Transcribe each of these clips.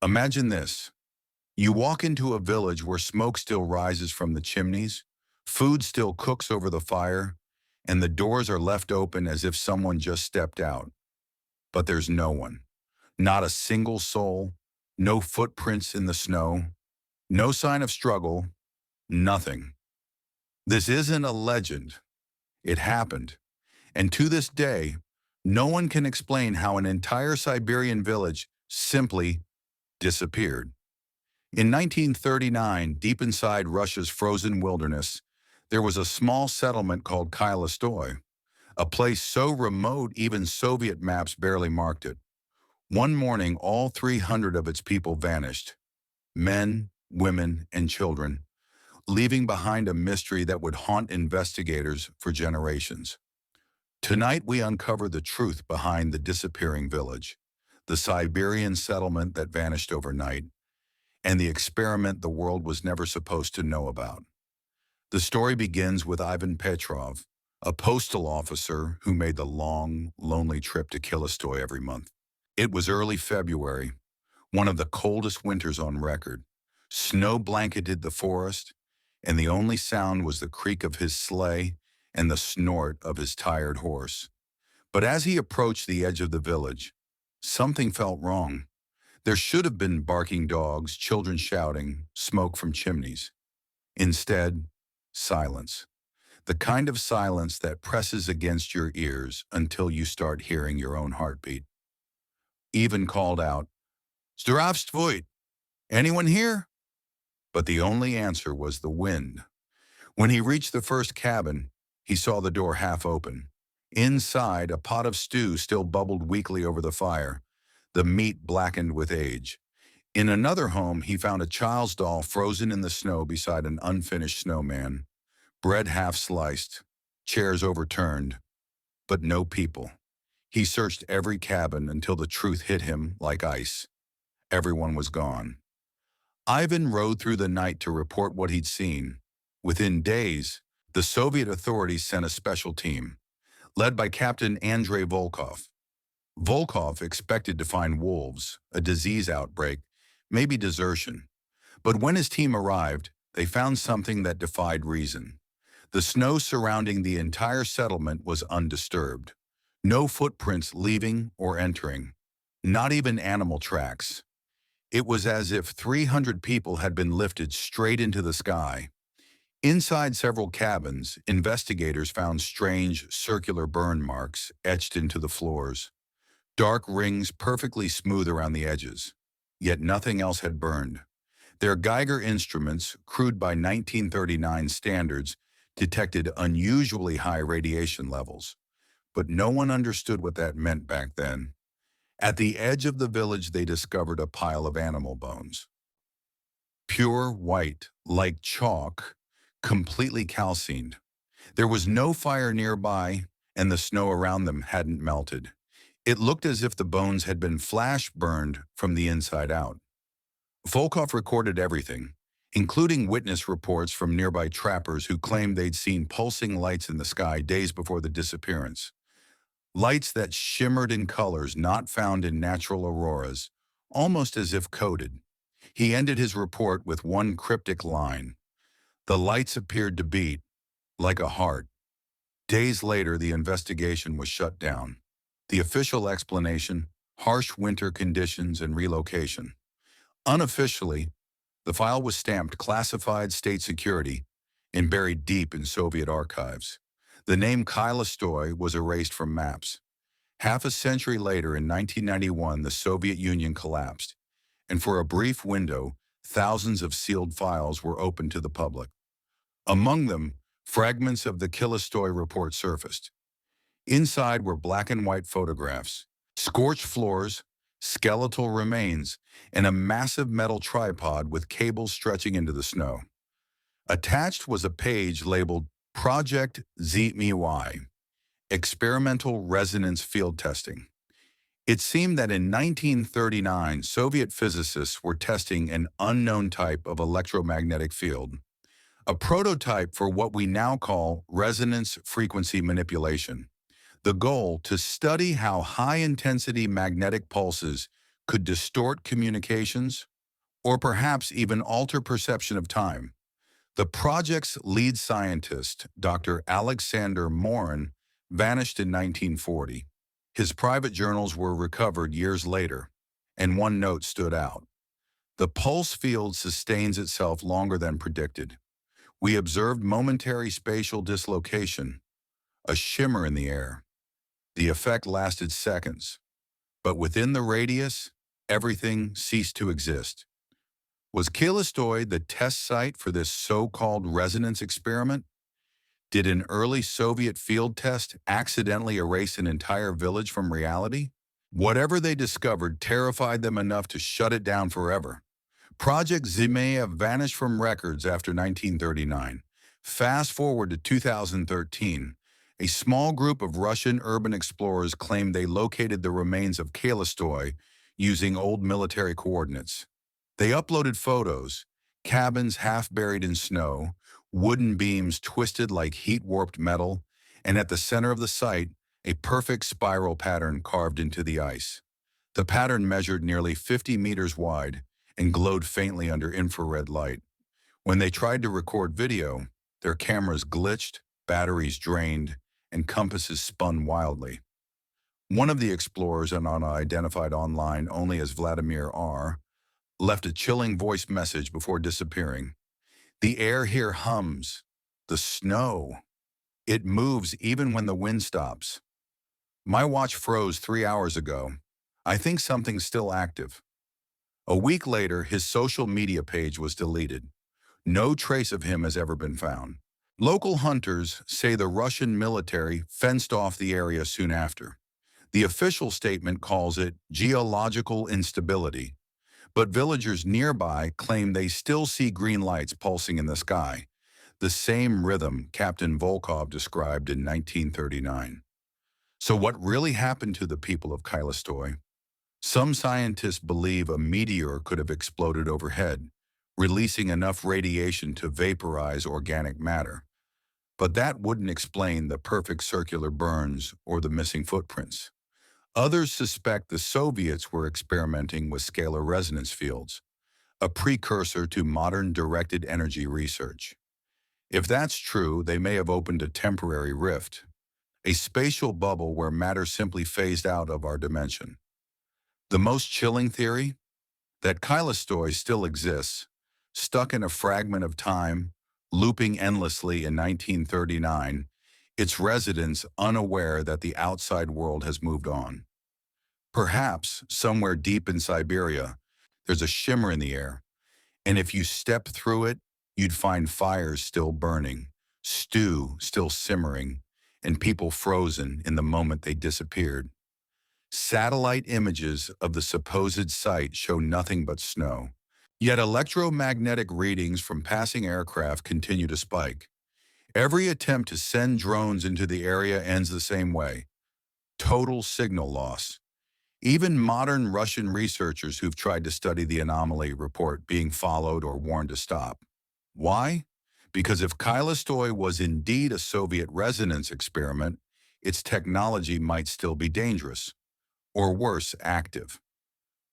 Imagine this. You walk into a village where smoke still rises from the chimneys, food still cooks over the fire, and the doors are left open as if someone just stepped out. But there's no one. Not a single soul, no footprints in the snow, no sign of struggle, nothing. This isn't a legend. It happened. And to this day, no one can explain how an entire Siberian village simply disappeared. In 1939, deep inside Russia's frozen wilderness, there was a small settlement called Khylystoy, a place so remote even Soviet maps barely marked it. One morning, all 300 of its people vanished, men, women, and children, leaving behind a mystery that would haunt investigators for generations. Tonight, we uncover the truth behind the disappearing village, the Siberian settlement that vanished overnight, and the experiment the world was never supposed to know about. The story begins with Ivan Petrov, a postal officer who made the long, lonely trip to Khylystoy every month. It was early February, one of the coldest winters on record. Snow blanketed the forest, and the only sound was the creak of his sleigh and the snort of his tired horse. But as he approached the edge of the village, something felt wrong. There should have been barking dogs, children shouting, smoke from chimneys. Instead, silence. The kind of silence that presses against your ears until you start hearing your own heartbeat. Even called out, "Zdravstvuyt! Anyone here?" But the only answer was the wind. When he reached the first cabin, he saw the door half open. Inside, a pot of stew still bubbled weakly over the fire, the meat blackened with age. In another home, he found a child's doll frozen in the snow beside an unfinished snowman, bread half sliced, chairs overturned, but no people. He searched every cabin until the truth hit him like ice. Everyone was gone. Ivan rode through the night to report what he'd seen. Within days, the Soviet authorities sent a special team, led by Captain Andrei Volkov. Volkov expected to find wolves, a disease outbreak, maybe desertion. But when his team arrived, they found something that defied reason. The snow surrounding the entire settlement was undisturbed. No footprints leaving or entering, not even animal tracks. It was as if 300 people had been lifted straight into the sky. Inside several cabins, investigators found strange circular burn marks etched into the floors, dark rings perfectly smooth around the edges. Yet nothing else had burned. Their Geiger instruments, crude by 1939 standards, detected unusually high radiation levels. But no one understood what that meant back then. At the edge of the village, they discovered a pile of animal bones. Pure white, like chalk, completely calcined. There was no fire nearby, and the snow around them hadn't melted. It looked as if the bones had been flash burned from the inside out. Volkov recorded everything, including witness reports from nearby trappers who claimed they'd seen pulsing lights in the sky days before the disappearance. Lights that shimmered in colors not found in natural auroras, almost as if coded. He ended his report with one cryptic line. The lights appeared to beat, like a heart. Days later, the investigation was shut down. The official explanation, harsh winter conditions and relocation. Unofficially, the file was stamped classified state security and buried deep in Soviet archives. The name Khylystoy was erased from maps. Half a century later, in 1991, the Soviet Union collapsed, and for a brief window, thousands of sealed files were opened to the public. Among them, fragments of the Khylystoy report surfaced. Inside were black and white photographs, scorched floors, skeletal remains, and a massive metal tripod with cables stretching into the snow. Attached was a page labeled Project ZMY, Experimental Resonance Field Testing. It seemed that in 1939, Soviet physicists were testing an unknown type of electromagnetic field, a prototype for what we now call resonance frequency manipulation. The goal, to study how high-intensity magnetic pulses could distort communications, or perhaps even alter perception of time. The project's lead scientist, Dr. Alexander Morin, vanished in 1940. His private journals were recovered years later, and one note stood out. The pulse field sustains itself longer than predicted. We observed momentary spatial dislocation, a shimmer in the air. The effect lasted seconds, but within the radius, everything ceased to exist. Was Khylystoy the test site for this so-called resonance experiment? Did an early Soviet field test accidentally erase an entire village from reality? Whatever they discovered terrified them enough to shut it down forever. Project Zimea vanished from records after 1939. Fast forward to 2013. A small group of Russian urban explorers claimed they located the remains of Khylystoy using old military coordinates. They uploaded photos, cabins half buried in snow, wooden beams twisted like heat-warped metal, and at the center of the site, a perfect spiral pattern carved into the ice. The pattern measured nearly 50 meters wide and glowed faintly under infrared light. When they tried to record video, their cameras glitched, batteries drained, and compasses spun wildly. One of the explorers, identified online only as Vladimir R., left a chilling voice message before disappearing. The air here hums. The snow. It moves even when the wind stops. My watch froze 3 hours ago. I think something's still active. A week later, his social media page was deleted. No trace of him has ever been found. Local hunters say the Russian military fenced off the area soon after. The official statement calls it geological instability, but villagers nearby claim they still see green lights pulsing in the sky, the same rhythm Captain Volkov described in 1939. So what really happened to the people of Khylystoy? Some scientists believe a meteor could have exploded overhead, releasing enough radiation to vaporize organic matter. But that wouldn't explain the perfect circular burns or the missing footprints. Others suspect the Soviets were experimenting with scalar resonance fields, a precursor to modern directed energy research. If that's true, they may have opened a temporary rift, a spatial bubble where matter simply phased out of our dimension. The most chilling theory? That Khylystoy still exists, stuck in a fragment of time, looping endlessly in 1939, its residents unaware that the outside world has moved on. Perhaps, somewhere deep in Siberia, there's a shimmer in the air, and if you step through it, you'd find fires still burning, stew still simmering, and people frozen in the moment they disappeared. Satellite images of the supposed site show nothing but snow. Yet electromagnetic readings from passing aircraft continue to spike. Every attempt to send drones into the area ends the same way: total signal loss. Even modern Russian researchers who've tried to study the anomaly report being followed or warned to stop. Why? Because if Khylystoy was indeed a Soviet resonance experiment, its technology might still be dangerous, or worse, active.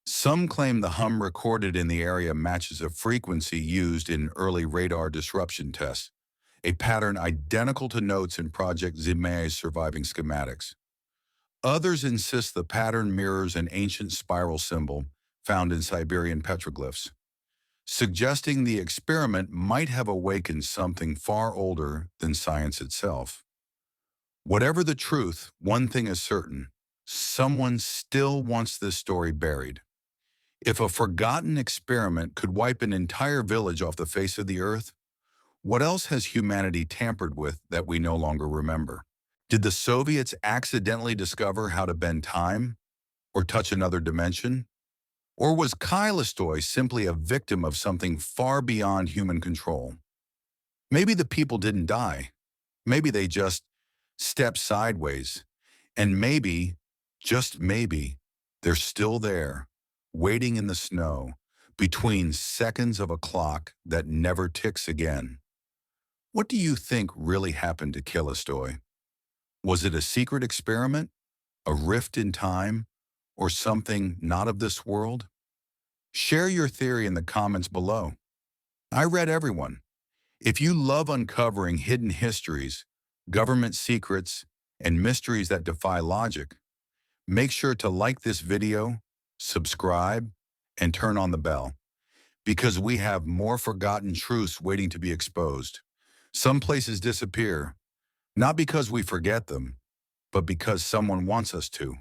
Some claim the hum recorded in the area matches a frequency used in early radar disruption tests, a pattern identical to notes in Project Zimea's surviving schematics. Others insist the pattern mirrors an ancient spiral symbol found in Siberian petroglyphs, suggesting the experiment might have awakened something far older than science itself. Whatever the truth, one thing is certain: someone still wants this story buried. If a forgotten experiment could wipe an entire village off the face of the earth, what else has humanity tampered with that we no longer remember? Did the Soviets accidentally discover how to bend time or touch another dimension? Or was Khylystoy simply a victim of something far beyond human control? Maybe the people didn't die. Maybe they just stepped sideways. And maybe, just maybe, they're still there, waiting in the snow, between seconds of a clock that never ticks again. What do you think really happened to Khylystoy? Was it a secret experiment, a rift in time, or something not of this world? Share your theory in the comments below. I read everyone. If you love uncovering hidden histories, government secrets, and mysteries that defy logic, make sure to like this video, subscribe, and turn on the bell, because we have more forgotten truths waiting to be exposed. Some places disappear, not because we forget them, but because someone wants us to.